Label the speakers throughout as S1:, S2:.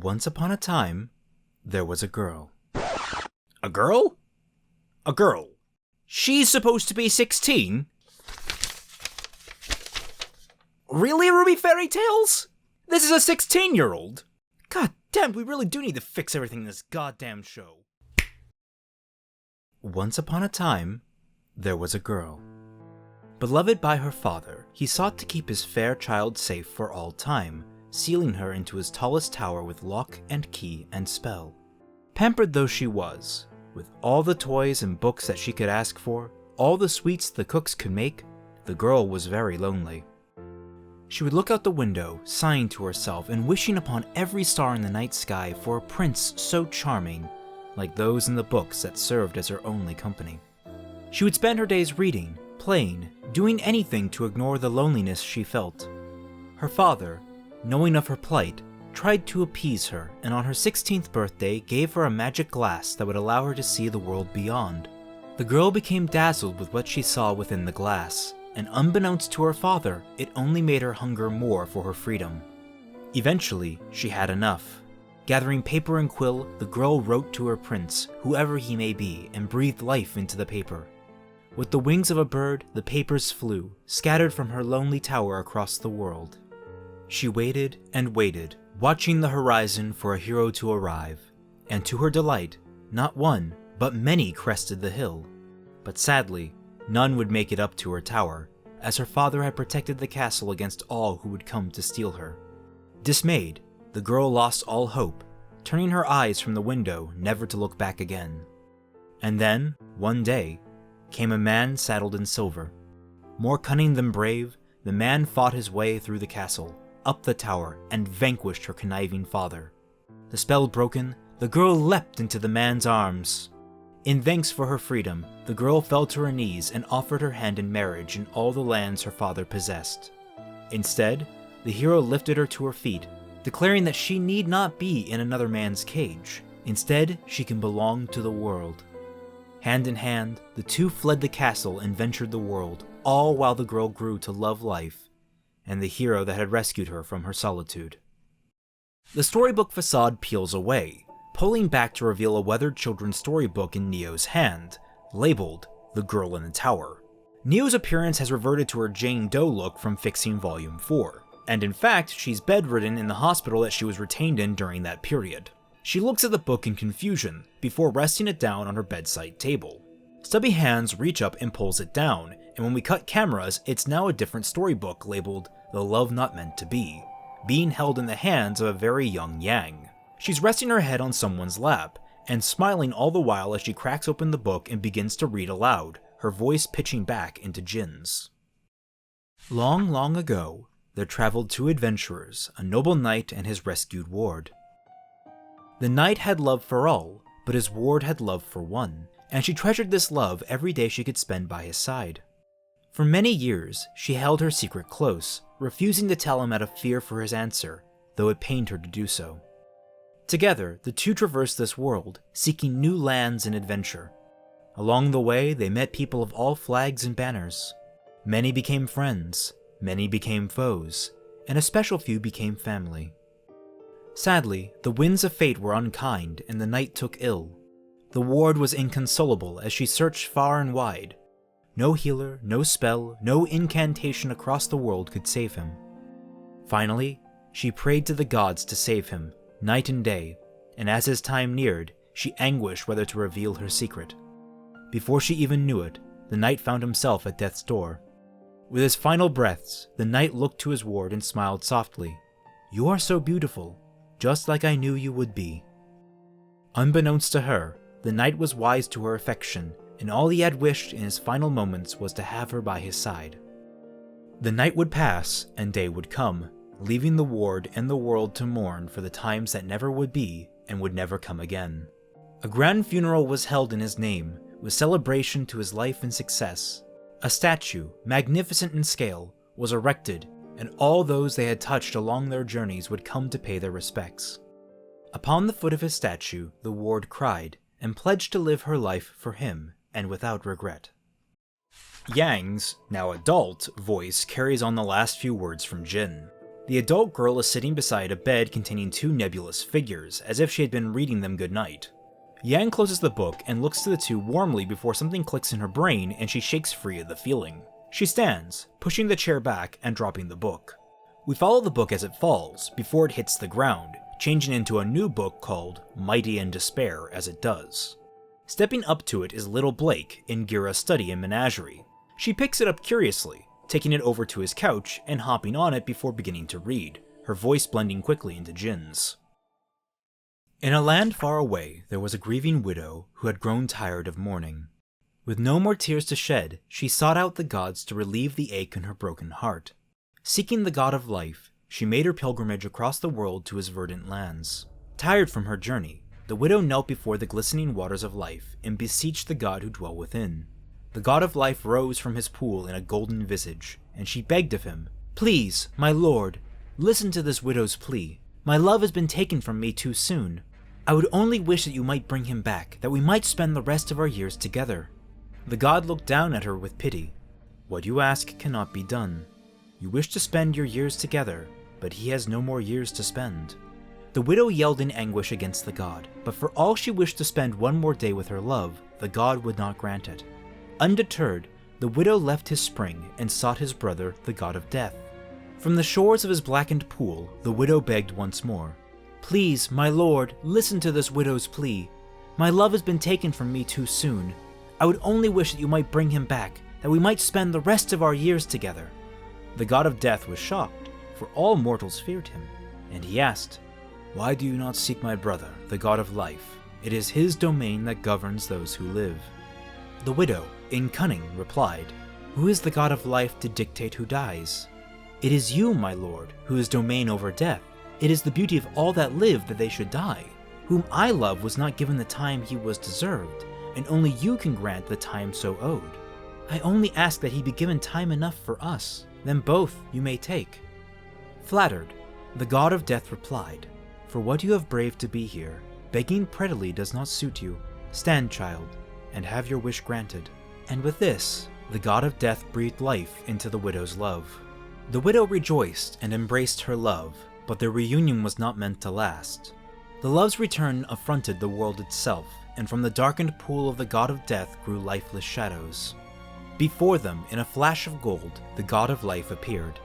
S1: Once upon a time, there was a girl.
S2: A girl? A girl. She's supposed to be 16? Really, RWBY Fairy Tales? This is a 16-year-old? God damn, we really do need to fix everything in this goddamn show.
S1: Once upon a time, there was a girl. Beloved by her father, he sought to keep his fair child safe for all time, sealing her into his tallest tower with lock and key and spell. Pampered though she was, with all the toys and books that she could ask for, all the sweets the cooks could make, the girl was very lonely. She would look out the window, sighing to herself and wishing upon every star in the night sky for a prince so charming, like those in the books that served as her only company. She would spend her days reading, playing, doing anything to ignore the loneliness she felt. Her father, knowing of her plight, tried to appease her, and on her 16th birthday gave her a magic glass that would allow her to see the world beyond. The girl became dazzled with what she saw within the glass, and unbeknownst to her father, it only made her hunger more for her freedom. Eventually, she had enough. Gathering paper and quill, the girl wrote to her prince, whoever he may be, and breathed life into the paper. With the wings of a bird, the papers flew, scattered from her lonely tower across the world. She waited and waited, watching the horizon for a hero to arrive, and to her delight, not one, but many crested the hill. But sadly, none would make it up to her tower, as her father had protected the castle against all who would come to steal her. Dismayed, the girl lost all hope, turning her eyes from the window never to look back again. And then, one day, came a man saddled in silver. More cunning than brave, the man fought his way through the castle, up the tower, and vanquished her conniving father. The spell broken, the girl leapt into the man's arms. In thanks for her freedom, the girl fell to her knees and offered her hand in marriage in all the lands her father possessed. Instead, the hero lifted her to her feet, declaring that she need not be in another man's cage. Instead, she can belong to the world. Hand in hand, the two fled the castle and ventured the world, all while the girl grew to love life, and the hero that had rescued her from her solitude. The storybook facade peels away, pulling back to reveal a weathered children's storybook in Neo's hand, labeled The Girl in the Tower. Neo's appearance has reverted to her Jane Doe look from Fixing Volume 4, and in fact, she's bedridden in the hospital that she was retained in during that period. She looks at the book in confusion, before resting it down on her bedside table. Stubby hands reach up and pulls it down, and when we cut cameras, it's now a different storybook labeled The Love Not Meant to Be, being held in the hands of a very young Yang. She's resting her head on someone's lap, and smiling all the while as she cracks open the book and begins to read aloud, her voice pitching back into Jin's. Long, long ago, there traveled two adventurers, a noble knight and his rescued ward. The knight had love for all, but his ward had love for one, and she treasured this love every day she could spend by his side. For many years, she held her secret close, refusing to tell him out of fear for his answer, though it pained her to do so. Together, the two traversed this world, seeking new lands and adventure. Along the way, they met people of all flags and banners. Many became friends, many became foes, and a special few became family. Sadly, the winds of fate were unkind, and the knight took ill. The ward was inconsolable as she searched far and wide. No healer, no spell, no incantation across the world could save him. Finally, she prayed to the gods to save him, night and day, and as his time neared, she anguished whether to reveal her secret. Before she even knew it, the knight found himself at death's door. With his final breaths, the knight looked to his ward and smiled softly. "You are so beautiful, just like I knew you would be." Unbeknownst to her, the knight was wise to her affection, and all he had wished in his final moments was to have her by his side. The night would pass, and day would come, leaving the ward and the world to mourn for the times that never would be and would never come again. A grand funeral was held in his name, with celebration to his life and success. A statue, magnificent in scale, was erected, and all those they had touched along their journeys would come to pay their respects. Upon the foot of his statue, the ward cried, and pledged to live her life for him, and without regret. Yang's, now adult, voice carries on the last few words from Jin. The adult girl is sitting beside a bed containing two nebulous figures, as if she had been reading them goodnight. Yang closes the book and looks to the two warmly before something clicks in her brain and she shakes free of the feeling. She stands, pushing the chair back and dropping the book. We follow the book as it falls, before it hits the ground, changing into a new book called Mighty in Despair as it does. Stepping up to it is little Blake in Gira's study and menagerie. She picks it up curiously, taking it over to his couch and hopping on it before beginning to read, her voice blending quickly into Jin's. In a land far away, there was a grieving widow who had grown tired of mourning. With no more tears to shed, she sought out the gods to relieve the ache in her broken heart. Seeking the god of life, she made her pilgrimage across the world to his verdant lands. Tired from her journey, the widow knelt before the glistening waters of life and beseeched the god who dwelt within. The god of life rose from his pool in a golden visage, and she begged of him, "Please, my lord, listen to this widow's plea. My love has been taken from me too soon. I would only wish that you might bring him back, that we might spend the rest of our years together." The god looked down at her with pity. "What you ask cannot be done. You wish to spend your years together, but he has no more years to spend." The widow yelled in anguish against the god, but for all she wished to spend one more day with her love, the god would not grant it. Undeterred, the widow left his spring and sought his brother, the god of death. From the shores of his blackened pool, the widow begged once more, "Please, my lord, listen to this widow's plea. My love has been taken from me too soon. I would only wish that you might bring him back, that we might spend the rest of our years together." The god of death was shocked, for all mortals feared him, and he asked, "Why do you not seek my brother, the god of life? It is his domain that governs those who live." The widow, in cunning, replied, "Who is the god of life to dictate who dies? It is you, my lord, who is domain over death. It is the beauty of all that live that they should die. Whom I love was not given the time he was deserved, and only you can grant the time so owed. I only ask that he be given time enough for us, then both you may take." Flattered, the god of death replied, "For what you have braved to be here, begging prettily does not suit you. Stand, child, and have your wish granted." And with this, the god of death breathed life into the widow's love. The widow rejoiced and embraced her love, but their reunion was not meant to last. The love's return affronted the world itself, and from the darkened pool of the god of death grew lifeless shadows. Before them, in a flash of gold, the god of life appeared.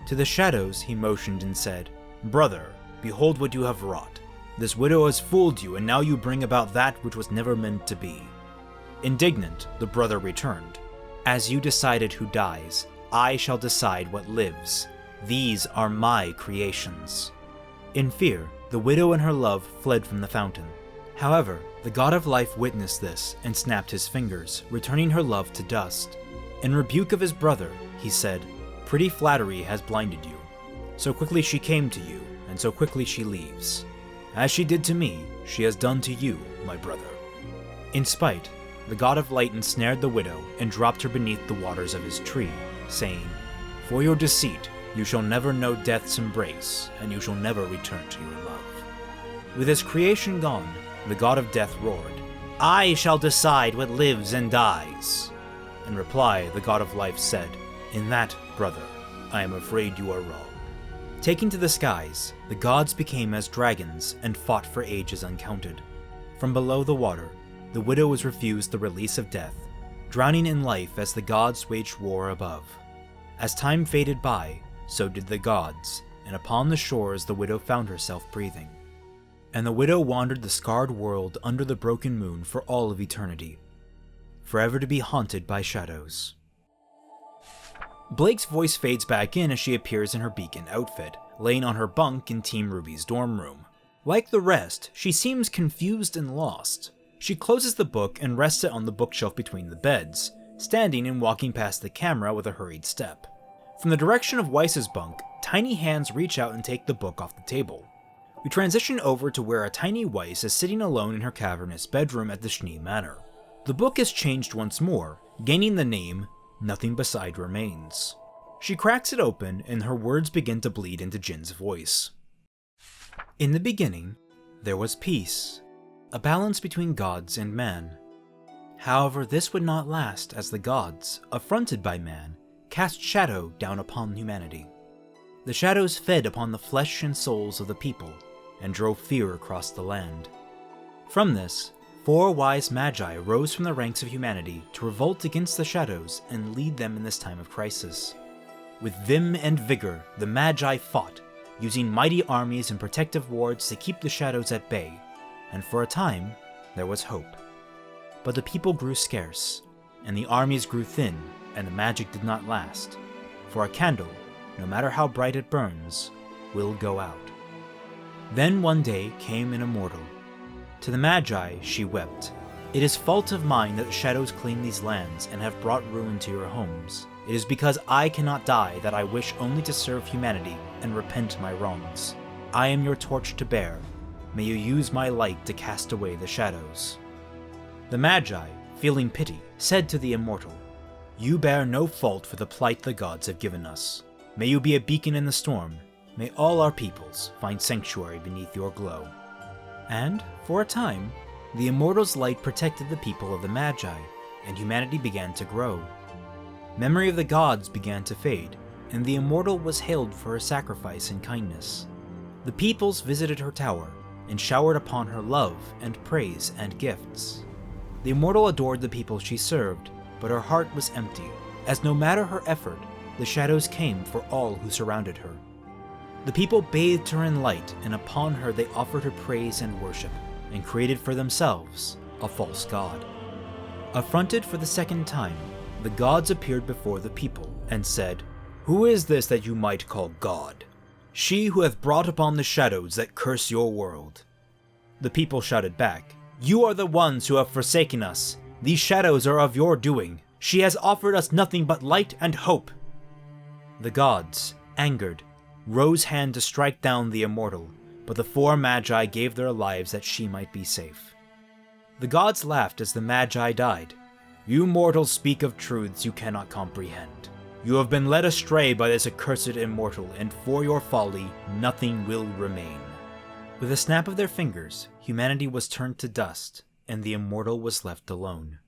S1: To the shadows he motioned and said, "Brother, behold what you have wrought. This widow has fooled you, and now you bring about that which was never meant to be." Indignant, the brother returned, "As you decided who dies, I shall decide what lives. These are my creations." In fear, the widow and her love fled from the fountain. However, the god of life witnessed this and snapped his fingers, returning her love to dust. In rebuke of his brother, he said, "Pretty flattery has blinded you. So quickly she came to you, and so quickly she leaves. As she did to me, she has done to you, my brother." In spite, the god of light ensnared the widow and dropped her beneath the waters of his tree, saying, "For your deceit, you shall never know death's embrace, and you shall never return to your love." With his creation gone, the god of death roared, "I shall decide what lives and dies." In reply, the god of life said, "In that, brother, I am afraid you are wrong." Taken to the skies, the gods became as dragons and fought for ages uncounted. From below the water, the widow was refused the release of death, drowning in life as the gods waged war above. As time faded by, so did the gods, and upon the shores the widow found herself breathing. And the widow wandered the scarred world under the broken moon for all of eternity, forever to be haunted by shadows. Blake's voice fades back in as she appears in her beacon outfit, laying on her bunk in Team RWBY's dorm room. Like the rest, she seems confused and lost. She closes the book and rests it on the bookshelf between the beds, standing and walking past the camera with a hurried step. From the direction of Weiss's bunk, tiny hands reach out and take the book off the table. We transition over to where a tiny Weiss is sitting alone in her cavernous bedroom at the Schnee Manor. The book is changed once more, gaining the name, Nothing Beside Remains. She cracks it open and her words begin to bleed into Jin's voice. In the beginning, there was peace, a balance between gods and man. However, this would not last as the gods, affronted by man, cast shadow down upon humanity. The shadows fed upon the flesh and souls of the people, and drove fear across the land. From this, 4 wise magi rose from the ranks of humanity to revolt against the shadows and lead them in this time of crisis. With vim and vigor, the magi fought, using mighty armies and protective wards to keep the shadows at bay, and for a time, there was hope. But the people grew scarce, and the armies grew thin, and the magic did not last, for a candle, no matter how bright it burns, will go out. Then one day came an immortal. To the Magi she wept. It is fault of mine that the shadows claim these lands and have brought ruin to your homes. It is because I cannot die that I wish only to serve humanity and repent my wrongs. I am your torch to bear. May you use my light to cast away the shadows. The Magi, feeling pity, said to the immortal, You bear no fault for the plight the gods have given us. May you be a beacon in the storm. May all our peoples find sanctuary beneath your glow. And, for a time, the immortal's light protected the people of the Magi, and humanity began to grow. Memory of the gods began to fade, and the immortal was hailed for her sacrifice and kindness. The peoples visited her tower, and showered upon her love and praise and gifts. The immortal adored the people she served, but her heart was empty, as no matter her effort, the shadows came for all who surrounded her. The people bathed her in light, and upon her they offered her praise and worship, and created for themselves a false god. Affronted for the second time, the gods appeared before the people, and said, Who is this that you might call God? She who hath brought upon the shadows that curse your world. The people shouted back, You are the ones who have forsaken us. These shadows are of your doing. She has offered us nothing but light and hope. The gods, angered, rose hand to strike down the immortal, but the 4 magi gave their lives that she might be safe. The gods laughed as the magi died. You mortals speak of truths you cannot comprehend. You have been led astray by this accursed immortal, and for your folly, nothing will remain. With a snap of their fingers, humanity was turned to dust, and the immortal was left alone.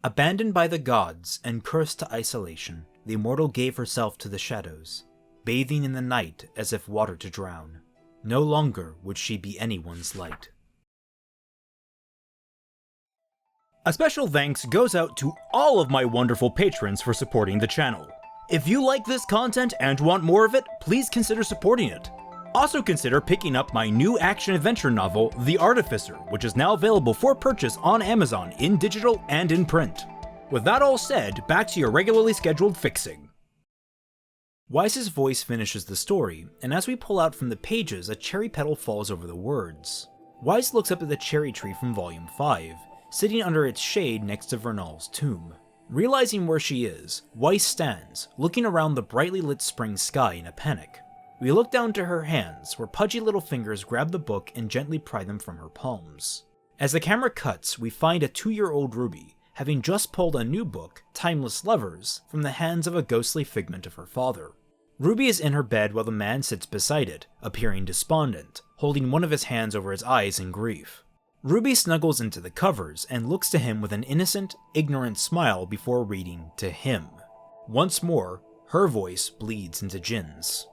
S1: Abandoned by the gods and cursed to isolation, the immortal gave herself to the shadows, bathing in the night as if water to drown. No longer would she be anyone's light.
S2: A special thanks goes out to all of my wonderful patrons for supporting the channel. If you like this content and want more of it, please consider supporting it. Also consider picking up my new action-adventure novel, The Artificer, which is now available for purchase on Amazon in digital and in print. With that all said, back to your regularly scheduled fixing.
S1: Weiss's voice finishes the story, and as we pull out from the pages, a cherry petal falls over the words. Weiss looks up at the cherry tree from Volume 5, sitting under its shade next to Vernal's tomb. Realizing where she is, Weiss stands, looking around the brightly lit spring sky in a panic. We look down to her hands, where pudgy little fingers grab the book and gently pry them from her palms. As the camera cuts, we find a 2-year-old Ruby, having just pulled a new book, Timeless Lovers, from the hands of a ghostly figment of her father. Ruby is in her bed while the man sits beside it, appearing despondent, holding one of his hands over his eyes in grief. Ruby snuggles into the covers and looks to him with an innocent, ignorant smile before reading to him. Once more, her voice bleeds into Jin's.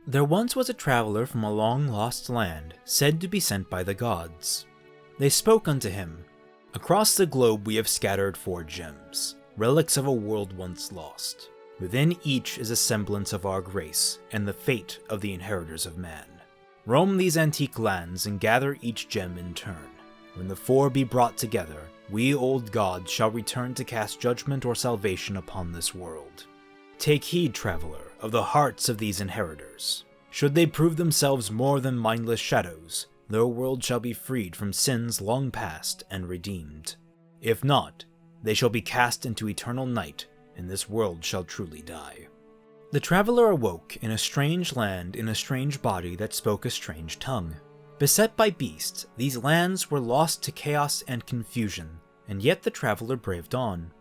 S1: There once was a traveler from a long-lost land, said to be sent by the gods. They spoke unto him, Across the globe we have scattered 4 gems, relics of a world once lost. Within each is a semblance of our grace, and the fate of the inheritors of man. Roam these antique lands and gather each gem in turn. When the 4 be brought together, we old gods shall return to cast judgment or salvation upon this world. Take heed, traveler, of the hearts of these inheritors. Should they prove themselves more than mindless shadows, their world shall be freed from sins long past and redeemed. If not, they shall be cast into eternal night, and this world shall truly die. The traveler awoke in a strange land in a strange body that spoke a strange tongue. Beset by beasts, these lands were lost to chaos and confusion, and yet the traveler braved on.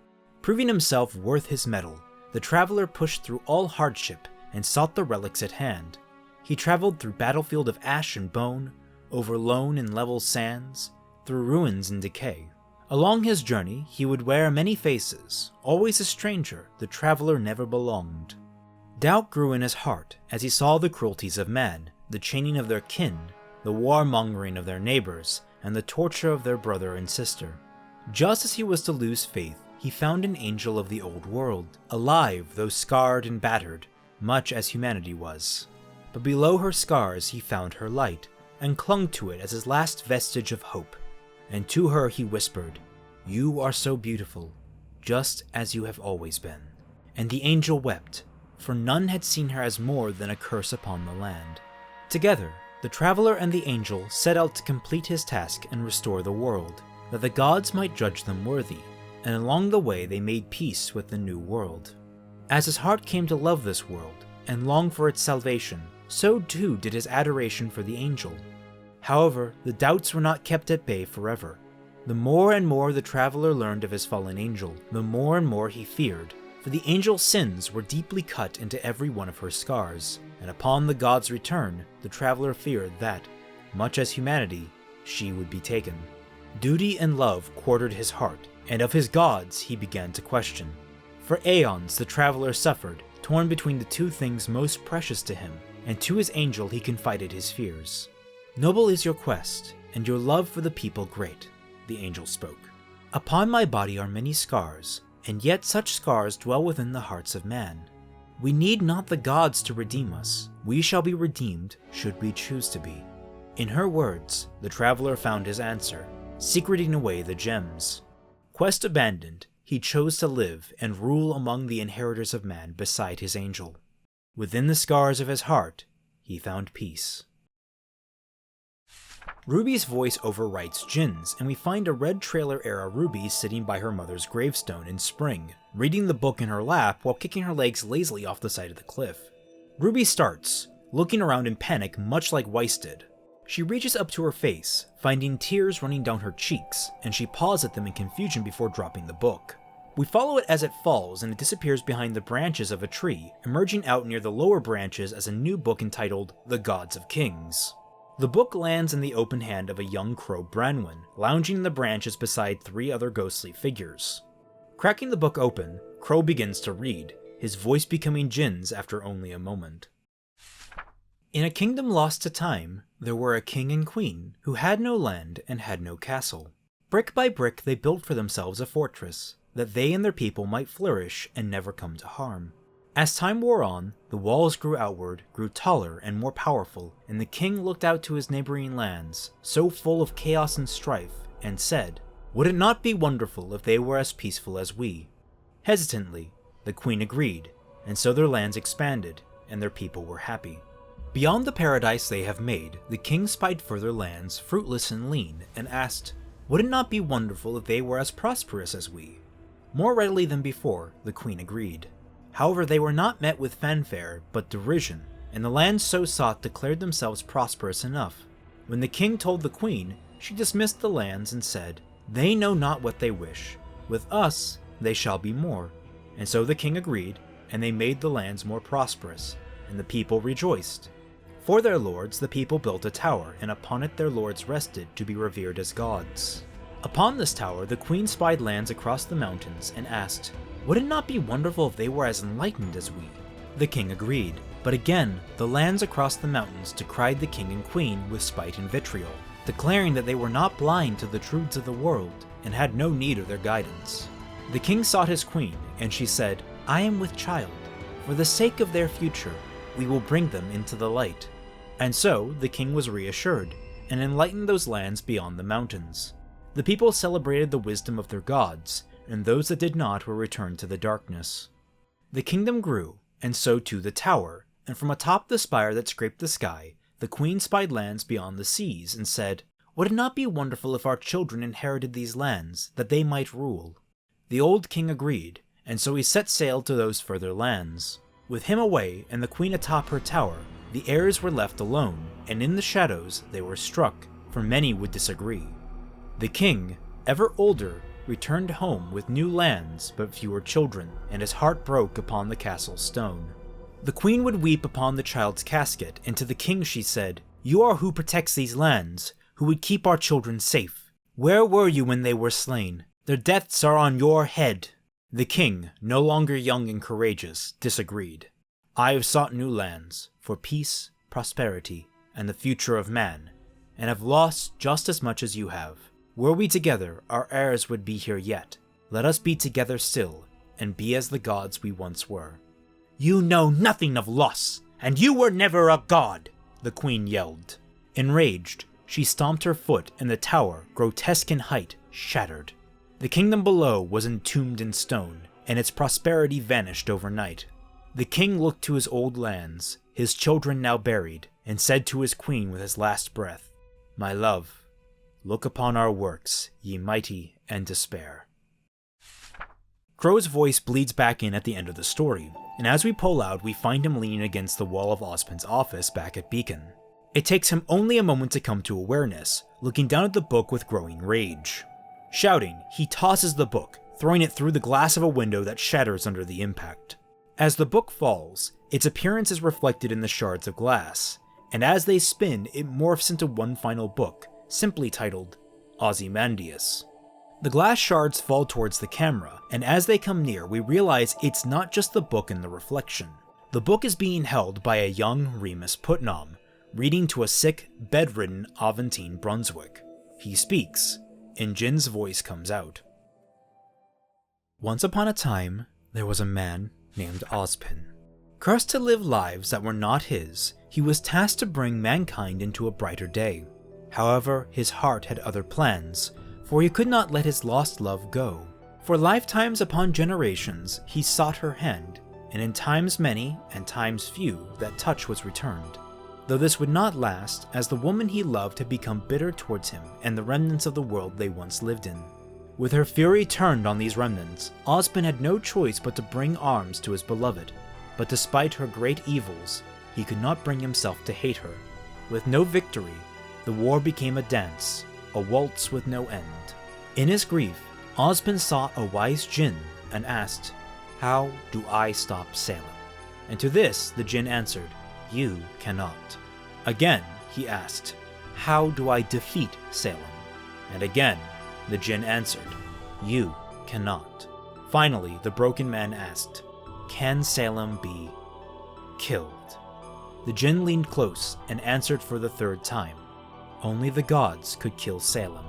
S1: Proving himself worth his mettle, the traveler pushed through all hardship and sought the relics at hand. He traveled through battlefield of ash and bone, over lone and level sands, through ruins and decay. Along his journey, he would wear many faces. Always a stranger, the traveler never belonged. Doubt grew in his heart as he saw the cruelties of man, the chaining of their kin, the warmongering of their neighbors, and the torture of their brother and sister. Just as he was to lose faith, he found an angel of the old world, alive though scarred and battered, much as humanity was. But below her scars he found her light, and clung to it as his last vestige of hope. And to her he whispered, "You are so beautiful, just as you have always been." And the angel wept, for none had seen her as more than a curse upon the land. Together, the traveler and the angel set out to complete his task and restore the world, that the gods might judge them worthy, and along the way they made peace with the new world. As his heart came to love this world, and long for its salvation, so too did his adoration for the angel. However, the doubts were not kept at bay forever. The more and more the traveler learned of his fallen angel, the more and more he feared, for the angel's sins were deeply cut into every one of her scars, and upon the god's return, the traveler feared that, much as humanity, she would be taken. Duty and love quartered his heart, and of his gods he began to question. For aeons the traveler suffered, torn between the two things most precious to him, and to his angel he confided his fears. "Noble is your quest, and your love for the people great," the angel spoke. "Upon my body are many scars, and yet such scars dwell within the hearts of man. We need not the gods to redeem us. We shall be redeemed should we choose to be." In her words, the traveler found his answer, secreting away the gems. Quest abandoned, he chose to live and rule among the inheritors of man beside his angel. Within the scars of his heart, he found peace. Ruby's voice overwrites Jin's, and we find a red trailer-era Ruby sitting by her mother's gravestone in spring, reading the book in her lap while kicking her legs lazily off the side of the cliff. Ruby starts, looking around in panic much like Weiss did. She reaches up to her face, finding tears running down her cheeks, and she paws at them in confusion before dropping the book. We follow it as it falls and it disappears behind the branches of a tree, emerging out near the lower branches as a new book entitled The Gods of Kings. The book lands in the open hand of a young crow Branwen, lounging in the branches beside three other ghostly figures. Cracking the book open, Crow begins to read, his voice becoming Jin's after only a moment. In a kingdom lost to time, there were a king and queen who had no land and had no castle. Brick by brick they built for themselves a fortress, that they and their people might flourish and never come to harm. As time wore on, the walls grew outward, grew taller and more powerful, and the king looked out to his neighboring lands, so full of chaos and strife, and said, "Would it not be wonderful if they were as peaceful as we?" Hesitantly, the queen agreed, and so their lands expanded, and their people were happy. Beyond the paradise they have made, the king spied further lands, fruitless and lean, and asked, "Would it not be wonderful if they were as prosperous as we?" More readily than before, the queen agreed. However, they were not met with fanfare, but derision, and the lands so sought declared themselves prosperous enough. When the king told the queen, she dismissed the lands and said, "They know not what they wish. With us, they shall be more." And so the king agreed, and they made the lands more prosperous, and the people rejoiced. For their lords, the people built a tower, and upon it their lords rested to be revered as gods. Upon this tower, the queen spied lands across the mountains and asked, "Would it not be wonderful if they were as enlightened as we?" The king agreed, but again, the lands across the mountains decried the king and queen with spite and vitriol, declaring that they were not blind to the truths of the world and had no need of their guidance. The king sought his queen, and she said, "I am with child. For the sake of their future, we will bring them into the light." And so the king was reassured, and enlightened those lands beyond the mountains. The people celebrated the wisdom of their gods, and those that did not were returned to the darkness. The kingdom grew, and so too the tower, and from atop the spire that scraped the sky, the queen spied lands beyond the seas, and said, "Would it not be wonderful if our children inherited these lands, that they might rule?" The old king agreed, and so he set sail to those further lands. With him away, and the queen atop her tower, the heirs were left alone, and in the shadows they were struck, for many would disagree. The king, ever older, returned home with new lands but fewer children, and his heart broke upon the castle stone. The queen would weep upon the child's casket, and to the king she said, "You are who protects these lands, who would keep our children safe. Where were you when they were slain? Their deaths are on your head." The king, no longer young and courageous, disagreed. I have sought new lands for peace, prosperity, and the future of man, and have lost just as much as you have. Were we together, our heirs would be here yet. Let us be together still, and be as the gods we once were." "You know nothing of loss, and you were never a god!" the queen yelled. Enraged, she stomped her foot, and the tower, grotesque in height, shattered. The kingdom below was entombed in stone, and its prosperity vanished overnight. The king looked to his old lands, his children now buried, and said to his queen with his last breath, "My love, look upon our works, ye mighty, and despair." Crow's voice bleeds back in at the end of the story, and as we pull out, we find him leaning against the wall of Ozpin's office back at Beacon. It takes him only a moment to come to awareness, looking down at the book with growing rage. Shouting, he tosses the book, throwing it through the glass of a window that shatters under the impact. As the book falls, its appearance is reflected in the shards of glass, and as they spin, it morphs into one final book, simply titled Ozymandias. The glass shards fall towards the camera, and as they come near, we realize it's not just the book in the reflection. The book is being held by a young Remus Putnam, reading to a sick, bedridden Aventine Brunswick. He speaks, and Jin's voice comes out. Once upon a time, there was a man named Ozpin. Cursed to live lives that were not his, he was tasked to bring mankind into a brighter day. However, his heart had other plans, for he could not let his lost love go. For lifetimes upon generations, he sought her hand, and in times many and times few, that touch was returned. Though this would not last, as the woman he loved had become bitter towards him and the remnants of the world they once lived in. With her fury turned on these remnants, Ozpin had no choice but to bring arms to his beloved. But despite her great evils, he could not bring himself to hate her. With no victory, the war became a dance, a waltz with no end. In his grief, Ozpin sought a wise Jinn and asked, "How do I stop Salem?" And to this, the Jinn answered, "You cannot." Again, he asked, "How do I defeat Salem?" And again, the Jinn answered, "You cannot." Finally, the broken man asked, "Can Salem be killed?" The Jinn leaned close and answered for the third time, "Only the gods could kill Salem."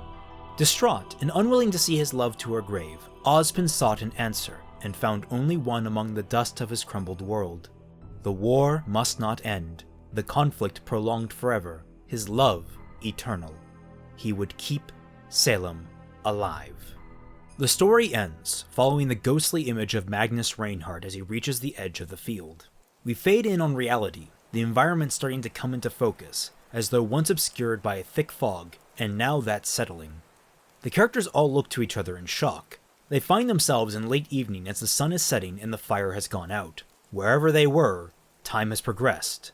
S1: Distraught and unwilling to see his love to her grave, Ozpin sought an answer and found only one among the dust of his crumbled world. The war must not end, the conflict prolonged forever, his love eternal. He would keep Salem alive. The story ends, following the ghostly image of Magnus Reinhardt as he reaches the edge of the field. We fade in on reality, the environment starting to come into focus, as though once obscured by a thick fog, and now that's settling. The characters all look to each other in shock. They find themselves in late evening as the sun is setting and the fire has gone out. Wherever they were, time has progressed.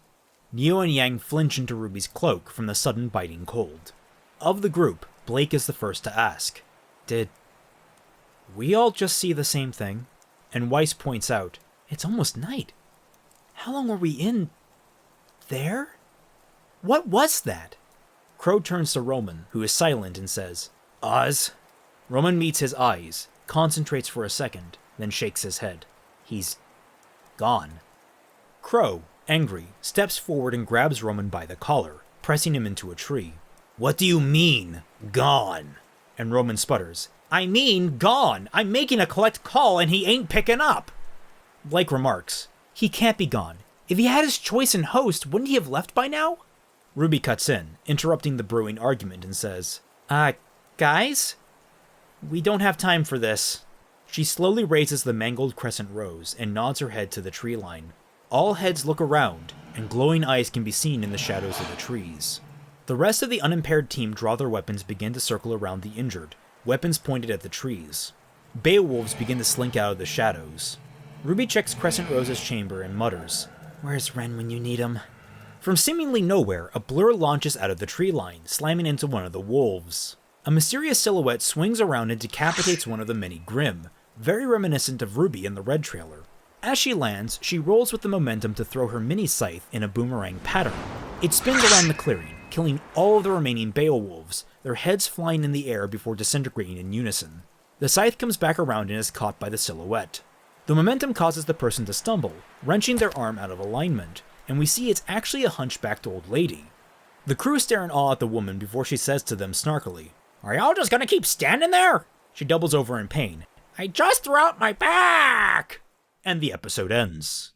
S1: Neo and Yang flinch into Ruby's cloak from the sudden biting cold. Of the group, Blake is the first to ask, "Did we all just see the same thing?" And Weiss points out, "It's almost night. How long were we in there? What was that?" Crow turns to Roman, who is silent, and says, "Oz?" Roman meets his eyes, concentrates for a second, then shakes his head. He's gone. Crow, angry, steps forward and grabs Roman by the collar, pressing him into a tree. "What do you mean, gone?" And Roman sputters, "I mean gone! I'm making a collect call and he ain't picking up!" Blake remarks, "He can't be gone. If he had his choice in host, wouldn't he have left by now?" Ruby cuts in, interrupting the brewing argument, and says, Guys? We don't have time for this." She slowly raises the mangled crescent rose and nods her head to the tree line. All heads look around, and glowing eyes can be seen in the shadows of the trees. The rest of the unimpaired team draw their weapons and begin to circle around the injured, weapons pointed at the trees. Beowulfs begin to slink out of the shadows. Ruby checks Crescent Rose's chamber and mutters, "Where's Ren when you need him?" From seemingly nowhere, a blur launches out of the tree line, slamming into one of the wolves. A mysterious silhouette swings around and decapitates one of the many Grimm, very reminiscent of Ruby in the Red trailer. As she lands, she rolls with the momentum to throw her mini scythe in a boomerang pattern. It spins around the clearing, killing all of the remaining Beowulfs, their heads flying in the air before disintegrating in unison. The scythe comes back around and is caught by the silhouette.
S2: The momentum causes the person to stumble, wrenching their arm out of alignment, and we see it's actually a hunchbacked old lady. The crew stare in awe at the woman before she says to them snarkily, "Are y'all just gonna keep standing there?" She doubles over in pain. "I just threw out my back!" And the episode ends.